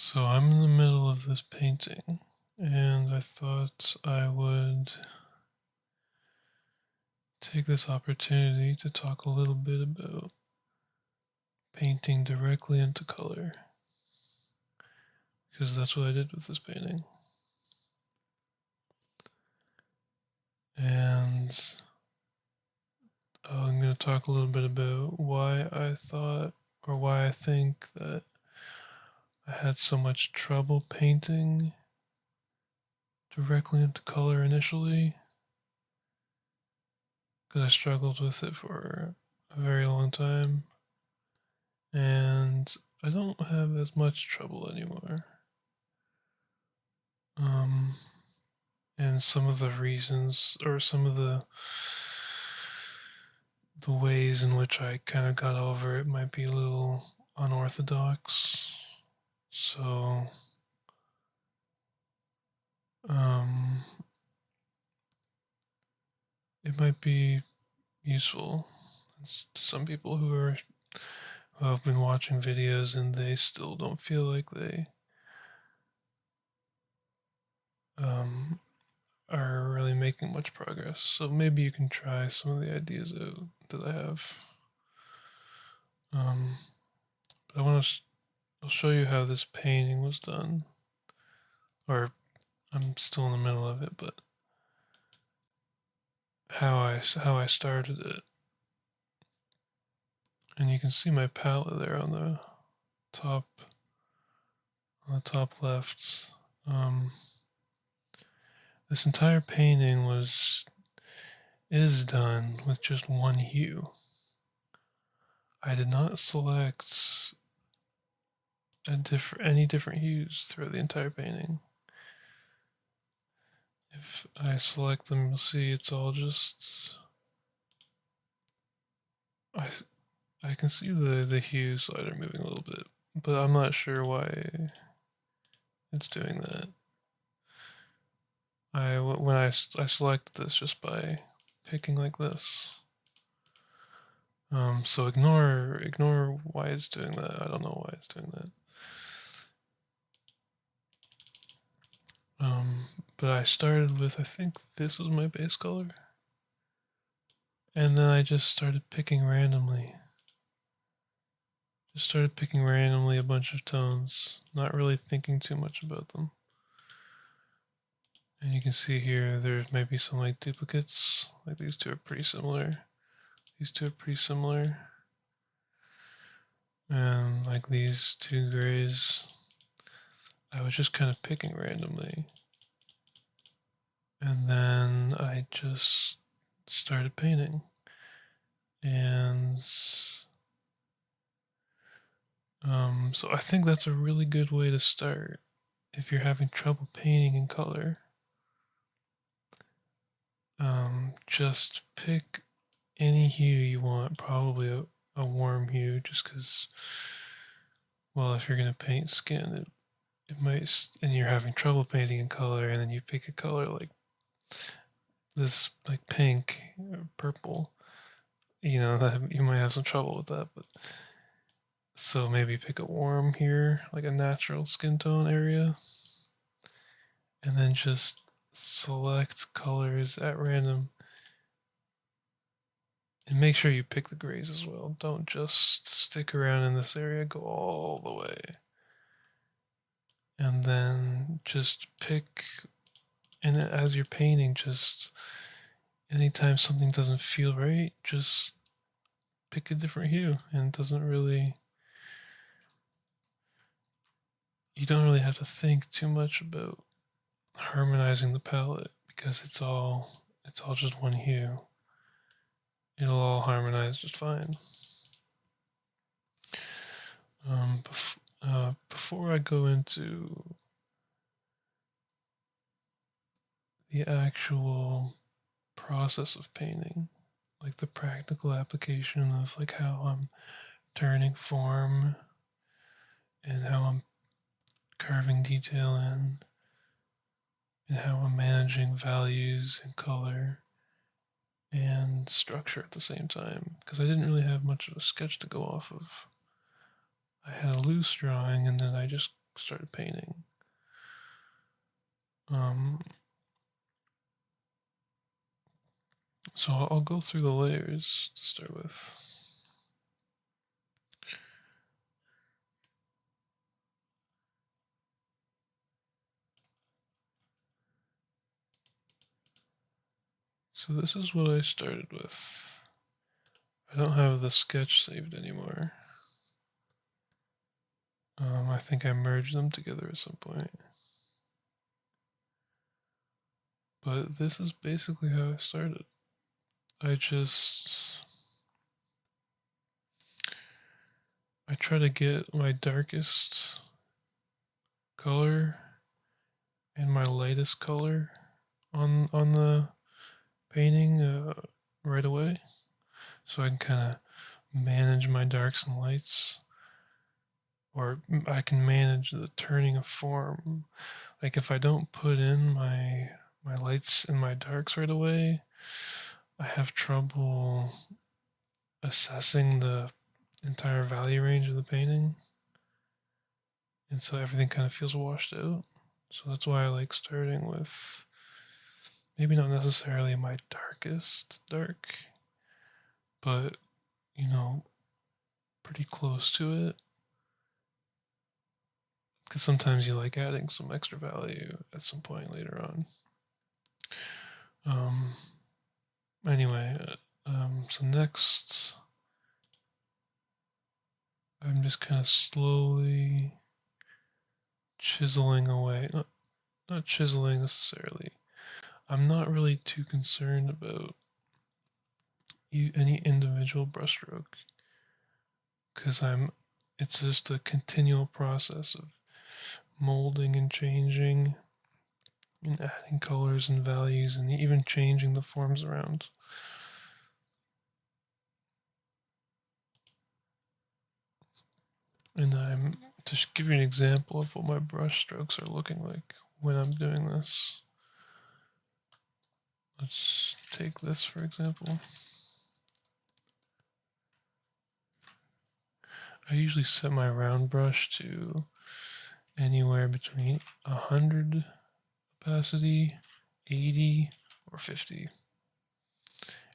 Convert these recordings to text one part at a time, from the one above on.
So I'm in the middle of this painting, and I thought I would take this opportunity to talk a little bit about painting directly into color, because that's what I did with this painting. And I'm going to talk a little bit about why I thought, or why I think that I had so much trouble painting directly into color initially, because I struggled with it for a very long time. And I don't have as much trouble anymore. Um, and some of the reasons, or some of the ways in which I kind of got over it might be a little unorthodox. So, um, it might be useful to some people who have been watching videos and they still don't feel like they um, are really making much progress. So maybe you can try some of the ideas that I have. Um, but I'll show you how this painting was done, or I'm still in the middle of it, but how I started it. And you can see my palette there top on the top left. Um, this entire painting is done with just one hue. I did not select any different hues throughout the entire painting. If I select them, you'll see it's all just. I I can see the hue slider moving a little bit, but I'm not sure why it's doing that. I selected this just by picking like this. So ignore why it's doing that. I don't know why it's doing that. But I started with, I think this was my base color, and then I just started picking randomly. Just started picking randomly a bunch of tones, not really thinking too much about them. And you can see here there's maybe some like duplicates, like these two are pretty similar. These two are pretty similar. And like these two grays, I was just kind of picking randomly. And then I just started painting. And so I think that's a really good way to start if you're having trouble painting in color. Just pick any hue you want, probably a warm hue, just because, well, if you're going to paint skin, it might, and you're having trouble painting in color, and then you pick a color like this, like pink or purple, that you might have some trouble with that, but so maybe pick a warm here, like a natural skin tone area, and then just select colors at random. And make sure you pick the grays as well. Don't just stick around in this area, go all the way. And then just pick, and as you're painting, just anytime something doesn't feel right, just pick a different hue. And it doesn't really, you don't really have to think too much about harmonizing the palette because it's all just one hue. It'll all harmonize just fine. Before I go into the actual process of painting, like the practical application of like how I'm turning form and how I'm carving detail in and how I'm managing values and color and structure at the same time, because I didn't really have much of a sketch to go off of. I had a loose drawing and then I just started painting. So I'll go through the layers to start with. So this is what I started with. I don't have the sketch saved anymore. I think I merged them together at some point. But this is basically how I started. I try to get my darkest color and my lightest color on the painting right away, so I can kind of manage my darks and lights, or I can manage the turning of form. Like if I don't put in my lights and my darks right away, I have trouble assessing the entire value range of the painting, and so everything kind of feels washed out. So that's why I like starting with maybe not necessarily my darkest dark, but you know, pretty close to it. Because sometimes you like adding some extra value at some point later on. Um, anyway, so next, I'm just kind of slowly chiseling away. Not chiseling necessarily. I'm not really too concerned about any individual brushstroke, because it's just a continual process of molding and changing and adding colors and values and even changing the forms around. And I'm to give you an example of what my brush strokes are looking like when I'm doing this. Let's take this for example. I usually set my round brush to anywhere between 100 opacity, 80, or 50.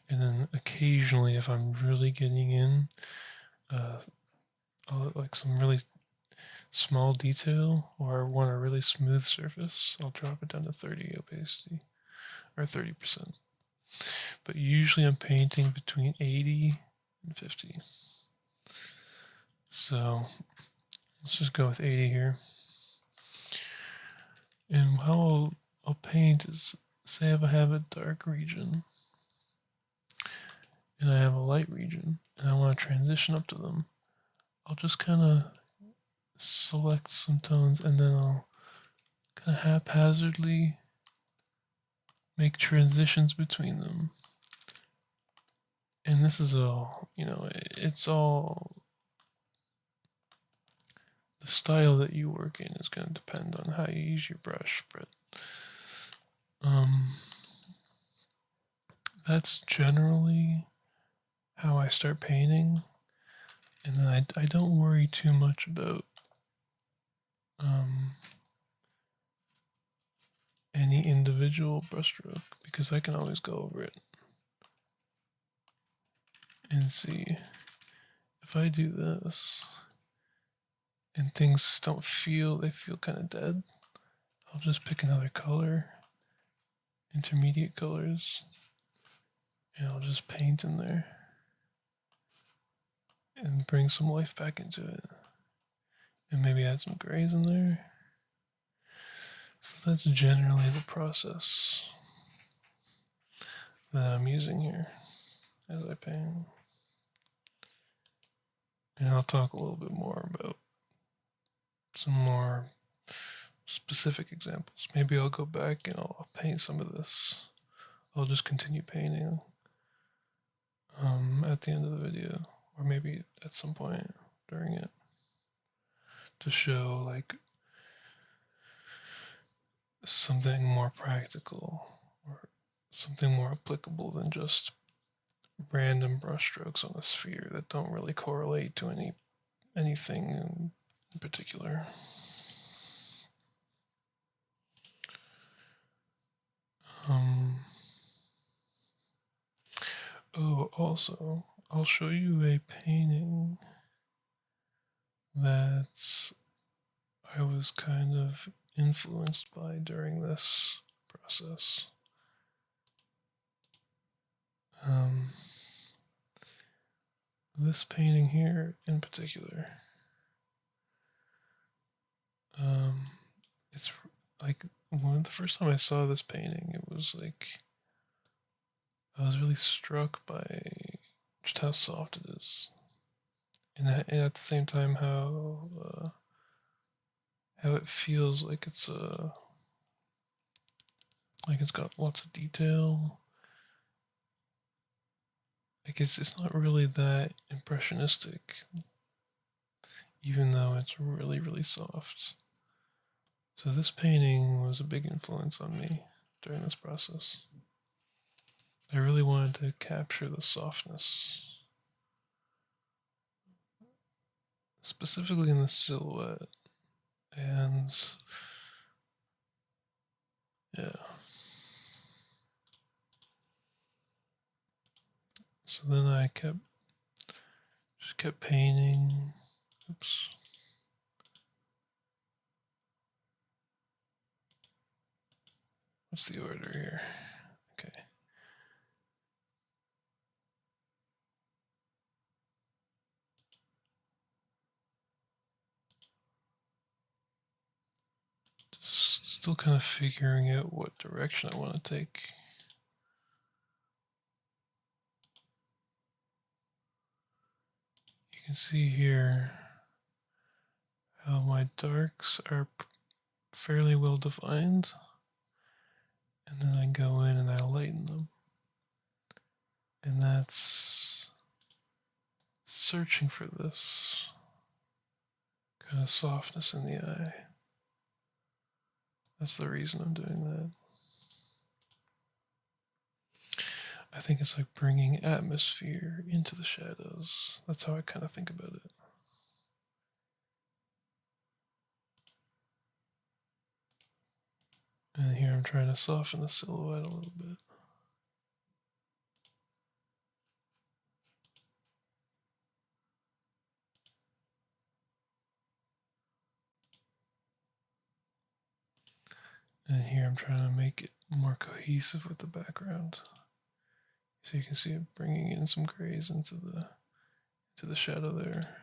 And then occasionally, if I'm really getting in like some really small detail or want a really smooth surface, I'll drop it down to 30 opacity or 30%. But usually I'm painting between 80 and 50. So let's just go with 80 here. And how I'll paint is, say if I have a dark region and I have a light region and I want to transition up to them, I'll just kind of select some tones and then I'll kind of haphazardly make transitions between them. And this is all, it's all, the style that you work in is going to depend on how you use your brush, but that's generally how I start painting. And then I don't worry too much about any individual brushstroke because I can always go over it and see if I do this and things don't feel, they feel kind of dead. I'll just pick another color, intermediate colors, and I'll just paint in there and bring some life back into it. And maybe add some grays in there. So that's generally the process that I'm using here as I paint. And I'll talk a little bit more about some more specific examples. Maybe I'll go back and I'll paint some of this. I'll just continue painting at the end of the video, or maybe at some point during it, to show like something more practical or something more applicable than just random brushstrokes on a sphere that don't really correlate to anything in particular. Oh, also, I'll show you a painting that I was kind of influenced by during this process. This painting here in particular, it's like the first time I saw this painting, it was like I was really struck by just how soft it is, and at the same time how it feels like it's got lots of detail. Like it's not really that impressionistic, even though it's really really soft. So this painting was a big influence on me during this process. I really wanted to capture the softness, specifically in the silhouette. And yeah. So then I just kept painting. Oops. What's the order here? Okay. Just still kind of figuring out what direction I want to take. You can see here how my darks are fairly well defined, and then I go in and I lighten them, and that's searching for this kind of softness in the eye. That's the reason I'm doing that. I think it's like bringing atmosphere into the shadows. That's how I kind of think about it. And here I'm trying to soften the silhouette a little bit. And here I'm trying to make it more cohesive with the background. So you can see it bringing in some grays into the shadow there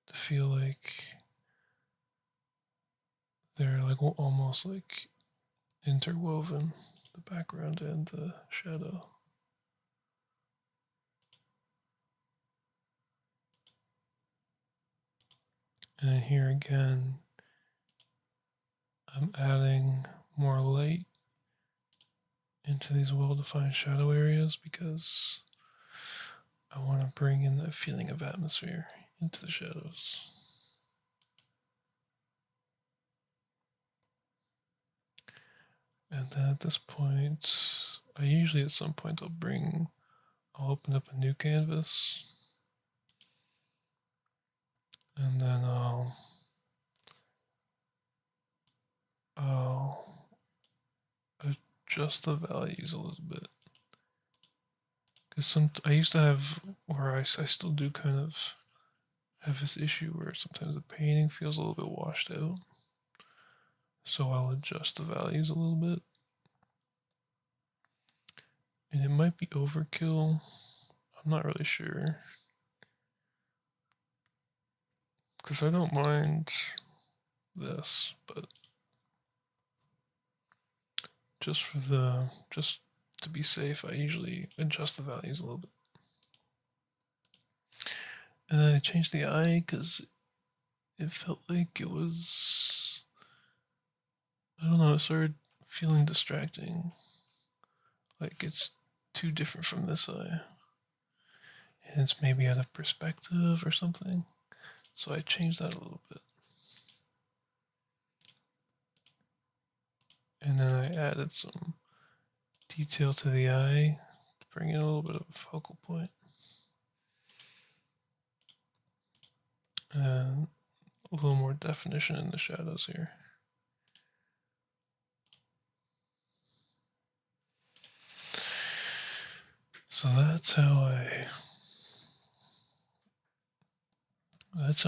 to feel like they're like almost like interwoven, the background and the shadow. And here again, I'm adding more light into these well-defined shadow areas because I want to bring in that feeling of atmosphere into the shadows. And then at this point, I usually at some point I'll open up a new canvas, and then I'll adjust the values a little bit. Because I used to have, or I still do kind of have this issue where sometimes the painting feels a little bit washed out. So I'll adjust the values a little bit. And it might be overkill. I'm not really sure. Because I don't mind this, but just to be safe, I usually adjust the values a little bit. And then I changed the eye because it felt like it was, I don't know, it started feeling distracting. Like it's too different from this eye. And it's maybe out of perspective or something. So I changed that a little bit. And then I added some detail to the eye to bring in a little bit of a focal point. And a little more definition in the shadows here. So that's how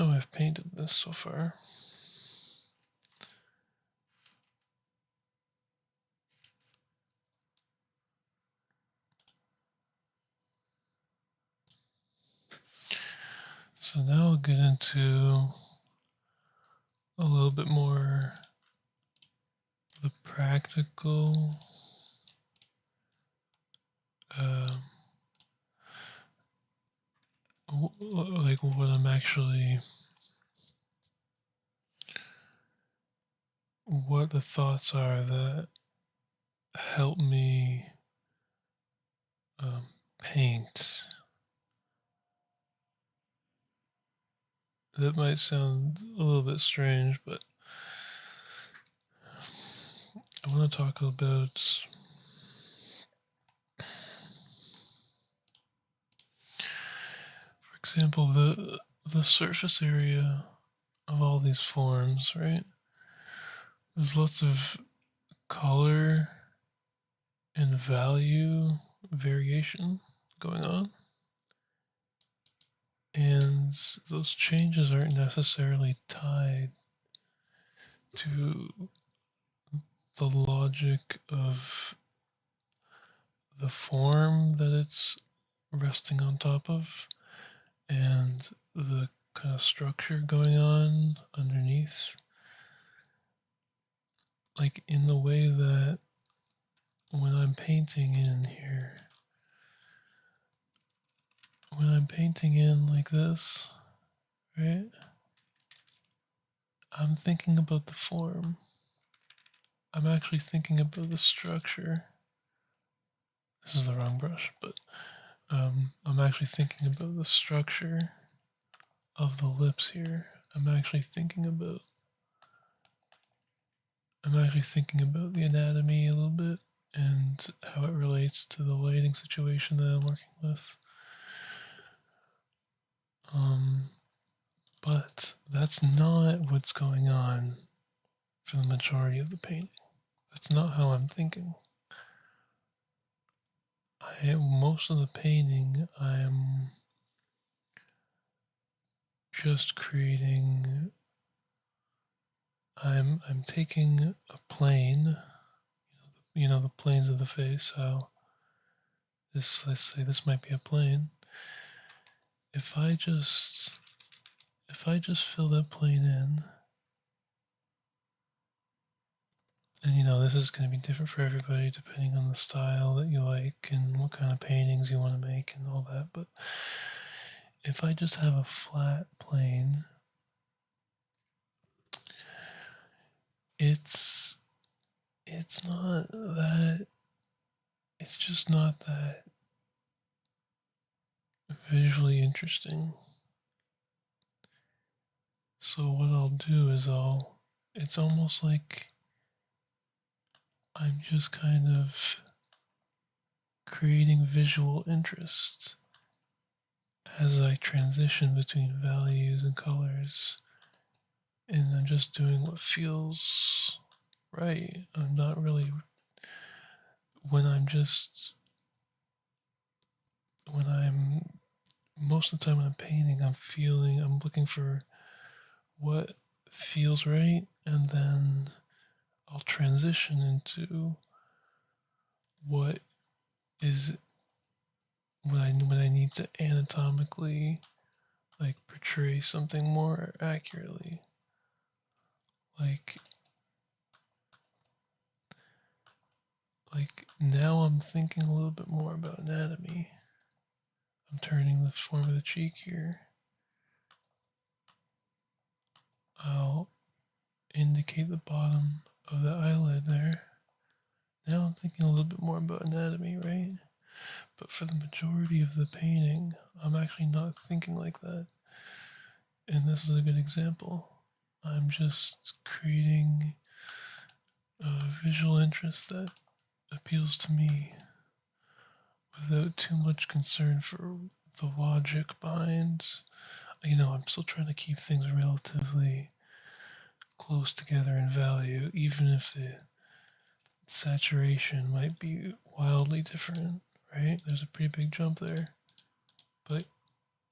I've painted this so far. So now I'll get into a little bit more the practical like what I'm actually, what the thoughts are that help me paint. That might sound a little bit strange, but I want to talk about for example, the surface area of all these forms, right? There's lots of color and value variation going on. And those changes aren't necessarily tied to the logic of the form that it's resting on top of and the kind of structure going on underneath. Like in the way that when I'm painting in here, when I'm painting in like this, right? I'm thinking about the form. I'm actually thinking about the structure. This is the wrong brush, but I'm actually thinking about the structure of the lips here. I'm actually thinking about the anatomy a little bit and how it relates to the lighting situation that I'm working with. But that's not what's going on for the majority of the painting. That's not how I'm thinking. Most of the painting, I'm just creating. I'm taking a plane, the planes of the face. How this, let's say this might be a plane. If I just fill that plane in, and this is going to be different for everybody depending on the style that you like and what kind of paintings you want to make and all that. But if I just have a flat plane, it's not that, it's just not that visually interesting. So what I'll do is it's almost like I'm just kind of creating visual interest as I transition between values and colors, and I'm just doing what feels right. I'm not really, most of the time when I'm painting, I'm looking for what feels right, and then I'll transition into what is when I need to anatomically like portray something more accurately. Like now I'm thinking a little bit more about anatomy. I'm turning the form of the cheek here. I'll indicate the bottom of the eyelid there. Now I'm thinking a little bit more about anatomy, right? But for the majority of the painting, I'm actually not thinking like that. And this is a good example. I'm just creating a visual interest that appeals to me without too much concern for the logic behind. I'm still trying to keep things relatively close together in value, even if the saturation might be wildly different, right? There's a pretty big jump there. But,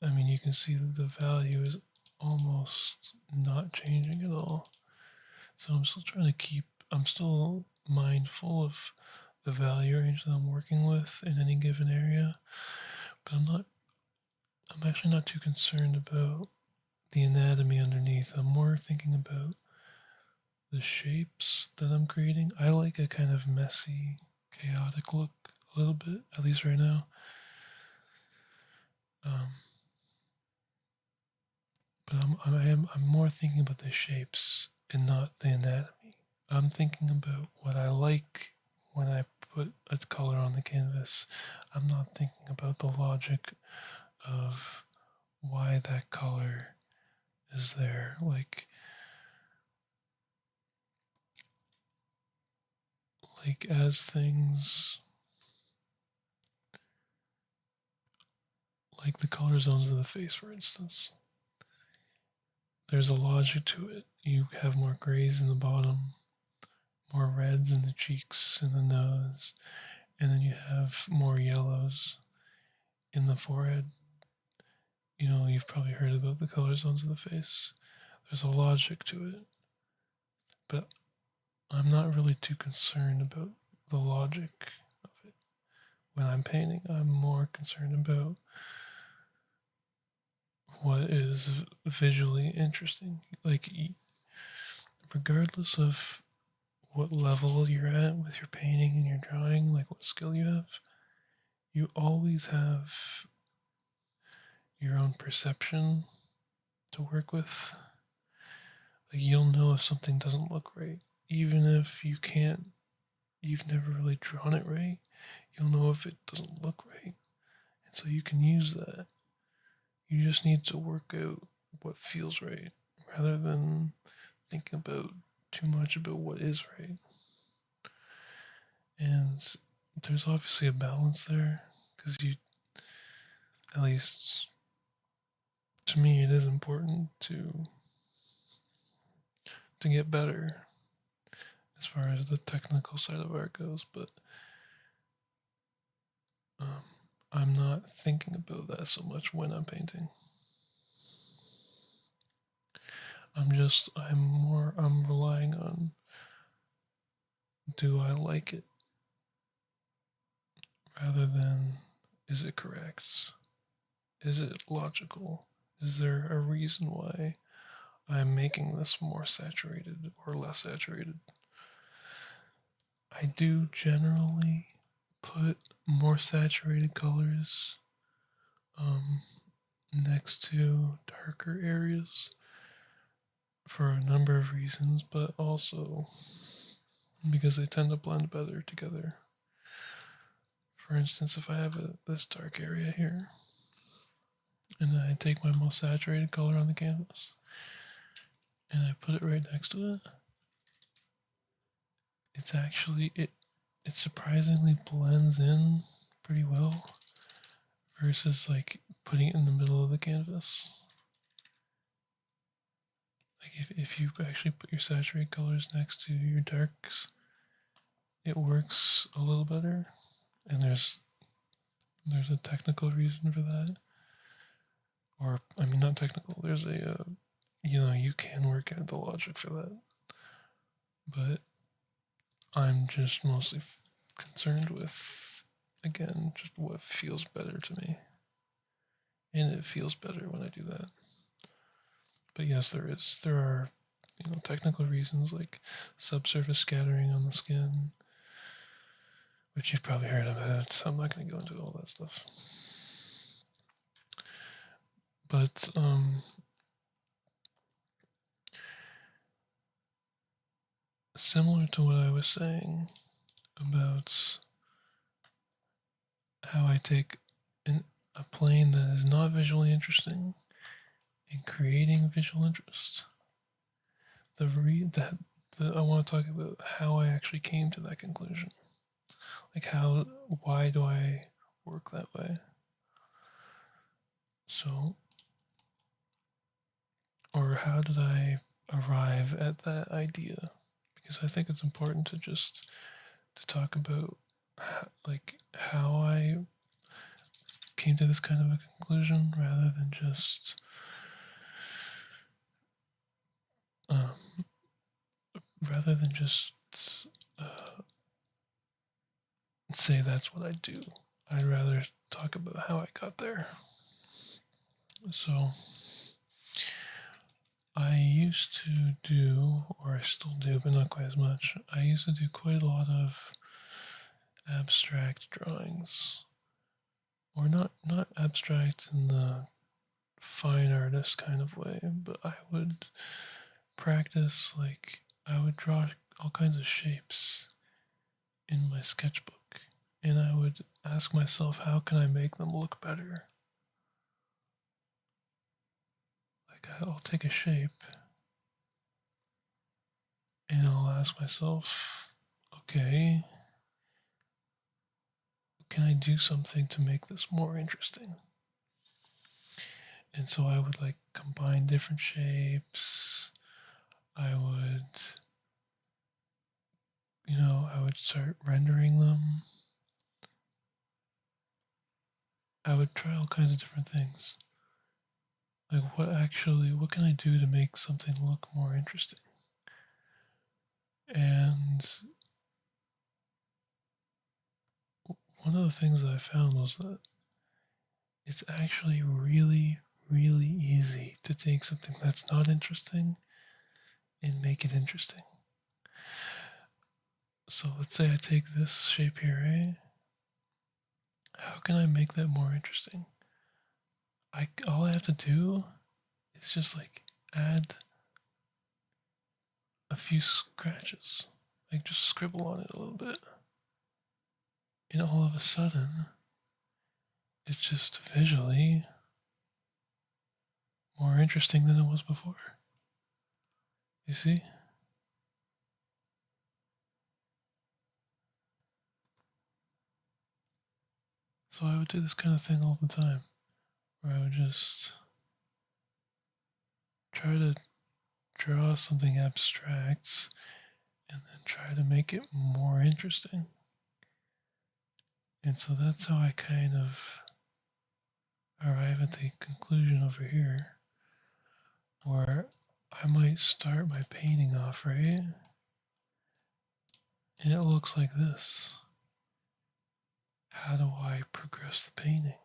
I mean, you can see that the value is almost not changing at all. So I'm still trying to I'm still mindful of the value range that I'm working with in any given area, but I'm actually not too concerned about the anatomy underneath. I'm more thinking about the shapes that I'm creating. I like a kind of messy, chaotic look a little bit, at least right now. But I'm more thinking about the shapes and not the anatomy. I'm thinking about what I like when I put a color on the canvas. I'm not thinking about the logic of why that color is there. Like as things like the color zones of the face, for instance. There's a logic to it. You have more grays in the bottom, more reds in the cheeks and the nose, and then you have more yellows in the forehead. You know, you've probably heard about the color zones of the face. There's a logic to it. But I'm not really too concerned about the logic of it. When I'm painting, I'm more concerned about what is visually interesting. Like, regardless of what level you're at with your painting and your drawing, like what skill you have, you always have your own perception to work with. Like, you'll know if something doesn't look right, even if you've never really drawn it right, you'll know if it doesn't look right. And so you can use that. You just need to work out what feels right rather than thinking about too much about what is right. And there's obviously a balance there because at least to me, it is important to get better as far as the technical side of art goes, but I'm not thinking about that so much when I'm painting. I'm relying on, do I like it? Rather than, is it correct? Is it logical? Is there a reason why I'm making this more saturated or less saturated? I do generally put more saturated colors next to darker areas for a number of reasons, but also because they tend to blend better together. For instance, if I have this dark area here, and then I take my most saturated color on the canvas, and I put it right next to it, it surprisingly blends in pretty well versus like putting it in the middle of the canvas. Like if you actually put your saturated colors next to your darks, it works a little better. And there's a technical reason for that. Or I mean not technical, there's you can work out the logic for that. But I'm just mostly concerned with, again, just what feels better to me. And it feels better when I do that. But yes, there are technical reasons like subsurface scattering on the skin, which you've probably heard about. So I'm not going to go into all that stuff. But similar to what I was saying about how I take a plane that is not visually interesting and creating visual interest. I want to talk about how I actually came to that conclusion. Like why do I work that way? So, or how did I arrive at that idea? Because I think it's important to talk about like how I came to this kind of a conclusion um, rather than just uh, say that's what I do. I'd rather talk about how I got there. So I used to do, or I still do, but not quite as much. I used to do quite a lot of abstract drawings, or not abstract in the fine artist kind of way, but I would practice, like I would draw all kinds of shapes in my sketchbook, and I would ask myself, how can I make them look better? Like I'll take a shape and I'll ask myself, okay, can I do something to make this more interesting? And so I would like combine different shapes. I would, I would start rendering them. I would try all kinds of different things. Like what can I do to make something look more interesting? And one of the things that I found was that it's actually really, really easy to take something that's not interesting and make it interesting. So let's say I take this shape here, right? How can I make that more interesting? All I have to do is just like add a few scratches, like just scribble on it a little bit, and all of a sudden, it's just visually more interesting than it was before. You see? So I would do this kind of thing all the time, where I would just try to draw something abstract and then try to make it more interesting. And so that's how I kind of arrive at the conclusion over here, where I might start my painting off, right? And it looks like this. How do I progress the painting?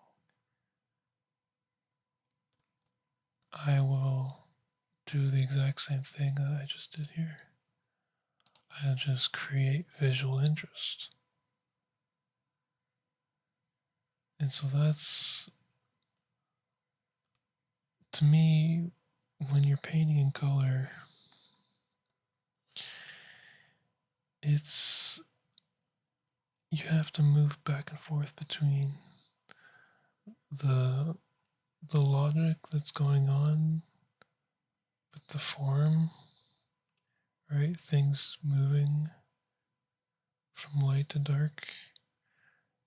I will do the exact same thing that I just did here. I'll just create visual interest. And so that's, to me, when you're painting in color, it's, you have to move back and forth between the the logic that's going on with the form, right? Things moving from light to dark,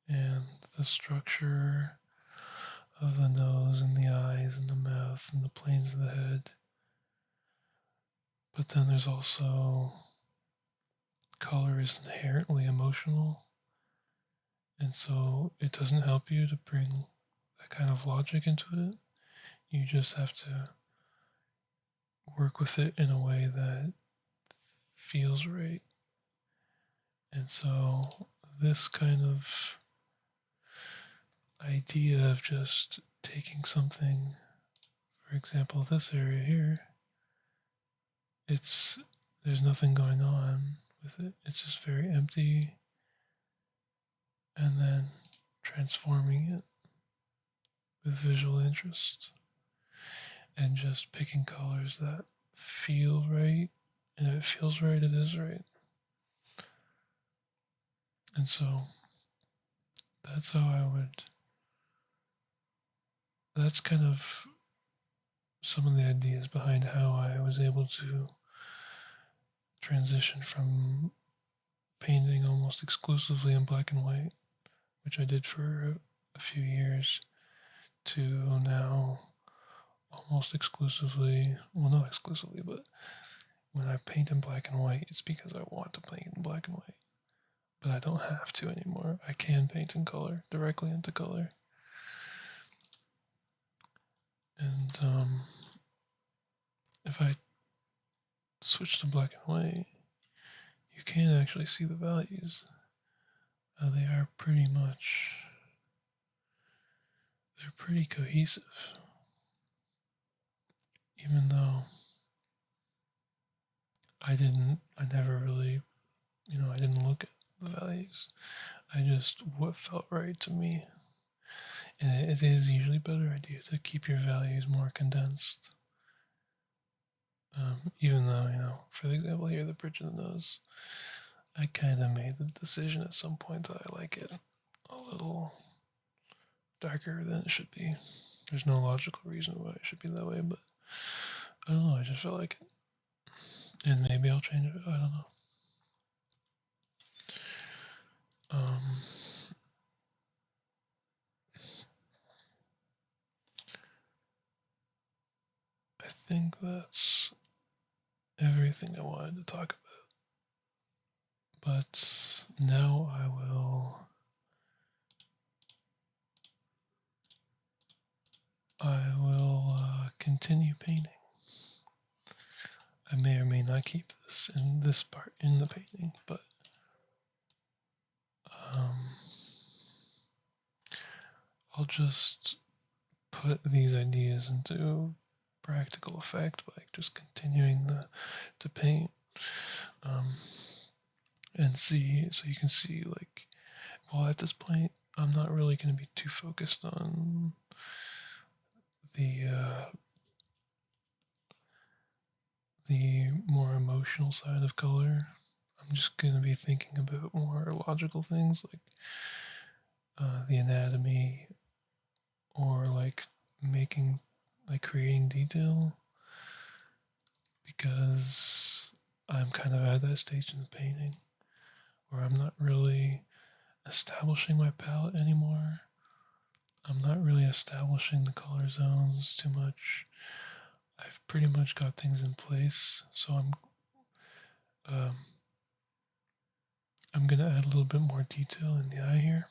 and the structure of the nose and the eyes and the mouth and the planes of the head. But then there's also color is inherently emotional, and so it doesn't help you to bring that kind of logic into it. You just have to work with it in a way that feels right. And so this kind of idea of just taking something, for example, this area here, there's nothing going on with it. It's just very empty, and then transforming it with visual interest and just picking colors that feel right. And if it feels right, it is right. And so that's how that's kind of some of the ideas behind how I was able to transition from painting almost exclusively in black and white, which I did for a few years, to now almost exclusively, well, not exclusively, but when I paint in black and white, it's because I want to paint in black and white. but I don't have to anymore. I can paint in color, directly into color. And if I switch to black and white, you can actually see the values. They are they're pretty cohesive. Even though I never really, I didn't look at the values. I just, what felt right to me. And it is usually a better idea to keep your values more condensed. Even though, for the example here, the bridge of the nose, I kind of made the decision at some point that I like it a little darker than it should be. There's no logical reason why it should be that way, but I don't know, I just felt like it. And maybe I'll change it, I don't know. I think that's everything I wanted to talk about. But now I will continue painting. I may or may not keep this part in the painting, but I'll just put these ideas into practical effect by just continuing to paint, and see. So you can see, like, well, at this point, I'm not really going to be too focused on the more emotional side of color. I'm just going to be thinking about more logical things like the anatomy, or like creating detail, because I'm kind of at that stage in the painting where I'm not really establishing my palette anymore. I'm not really establishing the color zones too much. I've pretty much got things in place, so I'm gonna add a little bit more detail in the eye here,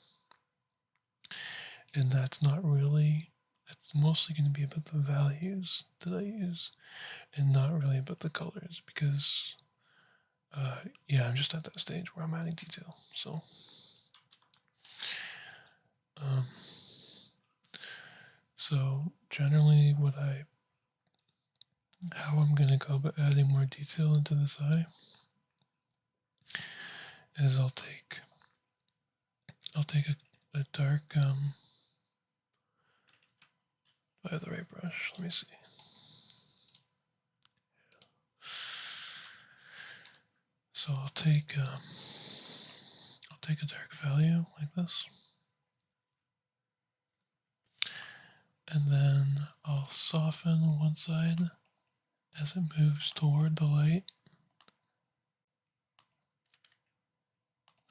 and that's mostly going to be about the values that I use, and not really about the colors, because I'm just at that stage where I'm adding detail. So generally how I'm going to go about adding more detail into this eye is I'll take a dark, I have the right brush, let me see. So I'll take a dark value like this, and then I'll soften one side as it moves toward the light.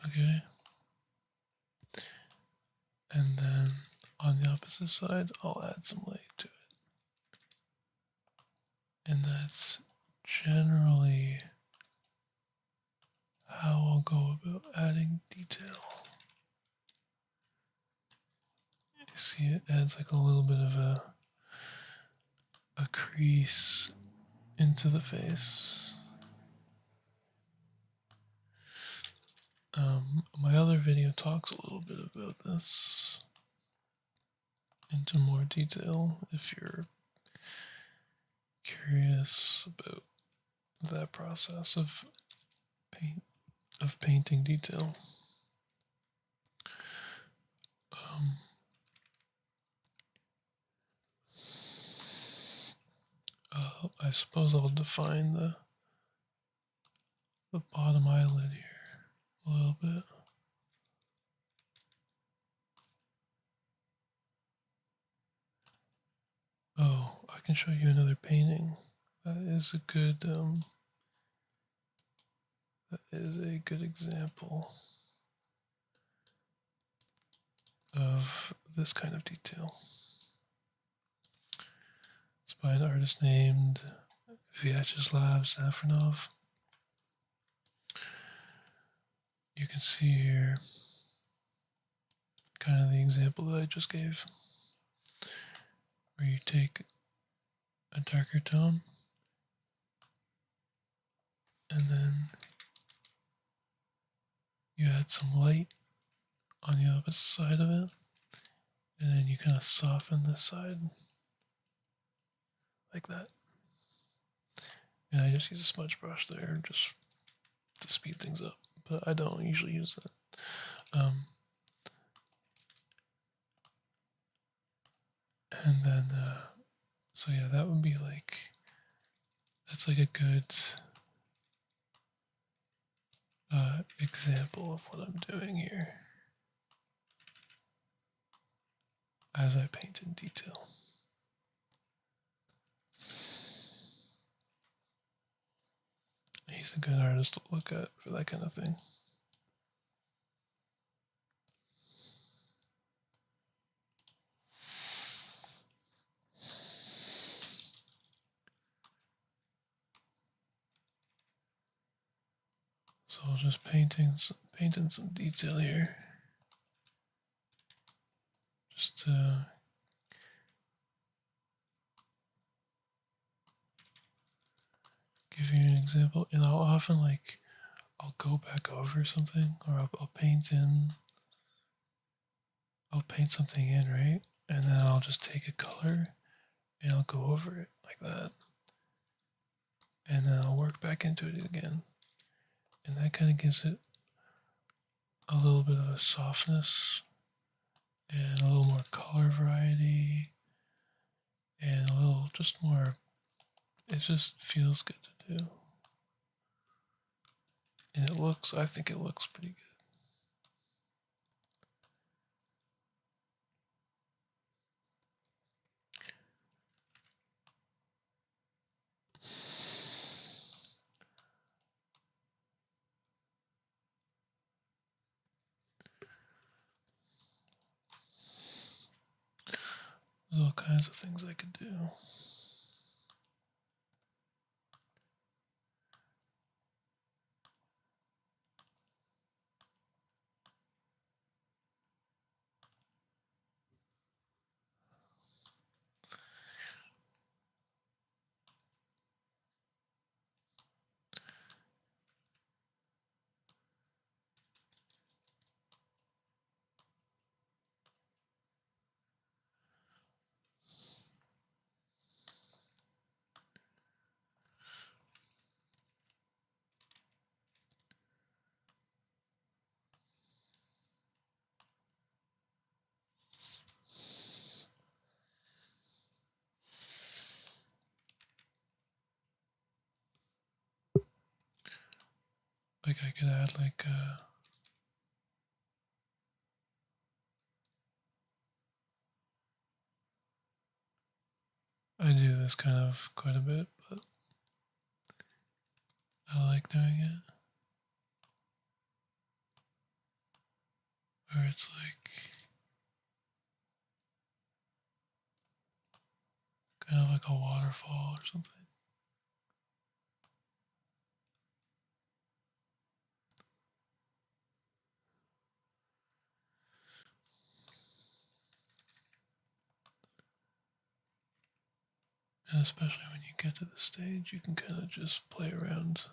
Okay. And then on the opposite side, I'll add some light to it. And that's generally how I'll go about adding detail. You see, it adds like a little bit of a crease into the face. My other video talks a little bit about this into more detail if you're curious about that process of painting detail. I suppose I'll define the bottom eyelid here a little bit. Oh, I can show you another painting. That is a good example of this kind of detail. It's by an artist named Vyacheslav Safronov. you can see here kind of the example that I just gave, where you take a darker tone and then you add some light on the opposite side of it, and then you kind of soften this side like that. And I just use a smudge brush there just to speed things up, but I don't usually use that. And then, so yeah, that would be like, that's like a good example of what I'm doing here as I paint in detail. He's a good artist to look at for that kind of thing. So I'll just paint in some detail here, just to give you an example. And I'll often I'll go back over something, or I'll paint something in, right? And then I'll just take a color and I'll go over it like that. And then I'll work back into it again. And that kind of gives it a little bit of a softness and a little more color variety and a little just more, it just feels good to do. And I think it looks pretty good. There's all kinds of things I could do. Like I could add I do this kind of quite a bit, but I like doing it. Where it's like kind of like a waterfall or something. And especially when you get to the stage, you can kind of just play around,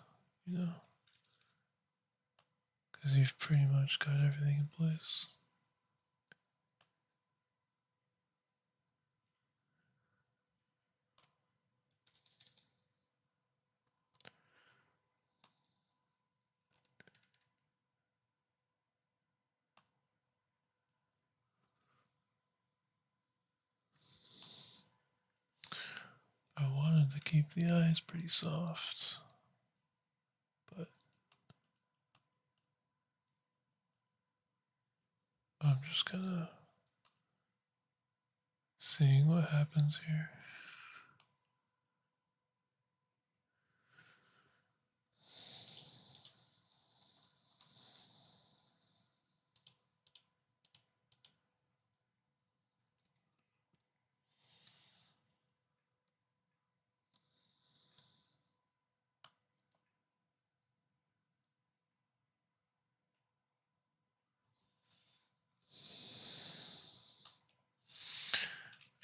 you know, because you've pretty much got everything in place. I wanted to keep the eyes pretty soft, but I'm just kind of seeing what happens here.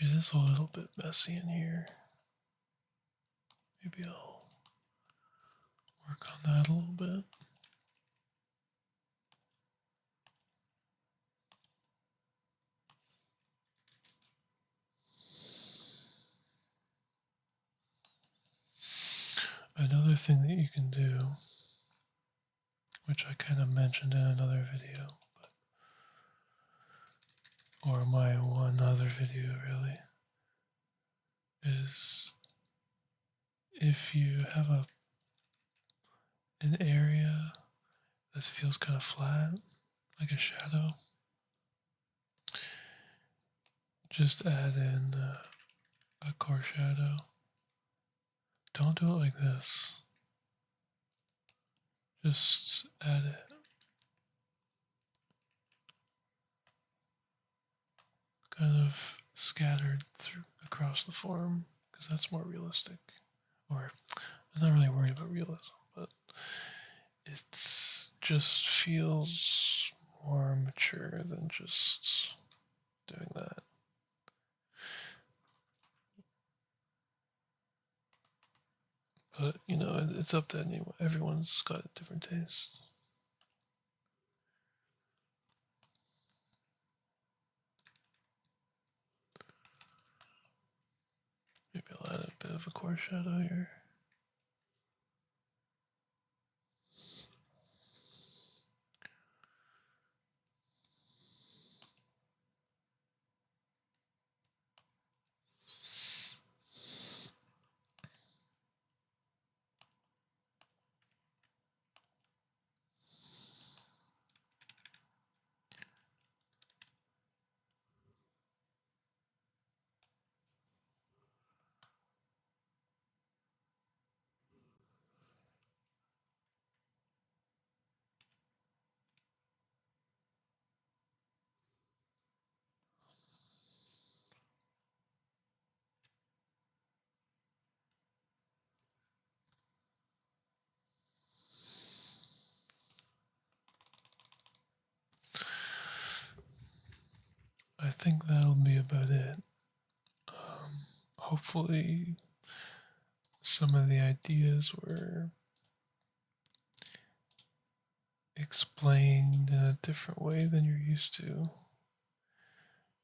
It is a little bit messy in here. Maybe I'll work on that a little bit. Another thing that you can do, which I kind of mentioned in another video, or my one other video really, is if you have an area that feels kind of flat, like a shadow, just add in a core shadow. Don't do it like this. Just add it kind of scattered through across the form, because that's more realistic. Or I'm not really worried about realism, but it's just feels more mature than just doing that. But you know, it's up to anyone. Everyone's got a different taste. Maybe I'll add a bit of a core shadow here. I think that'll be about it. Hopefully, some of the ideas were explained in a different way than you're used to.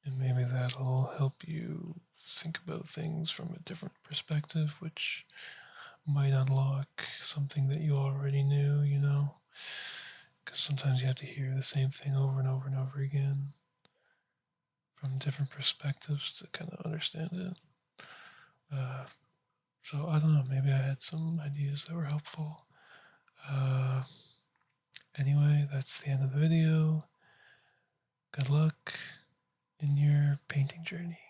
And maybe that'll help you think about things from a different perspective, which might unlock something that you already knew, you know? Because sometimes you have to hear the same thing over and over and over again from different perspectives to kind of understand it. So I don't know, maybe I had some ideas that were helpful. Anyway, that's the end of the video. Good luck in your painting journey.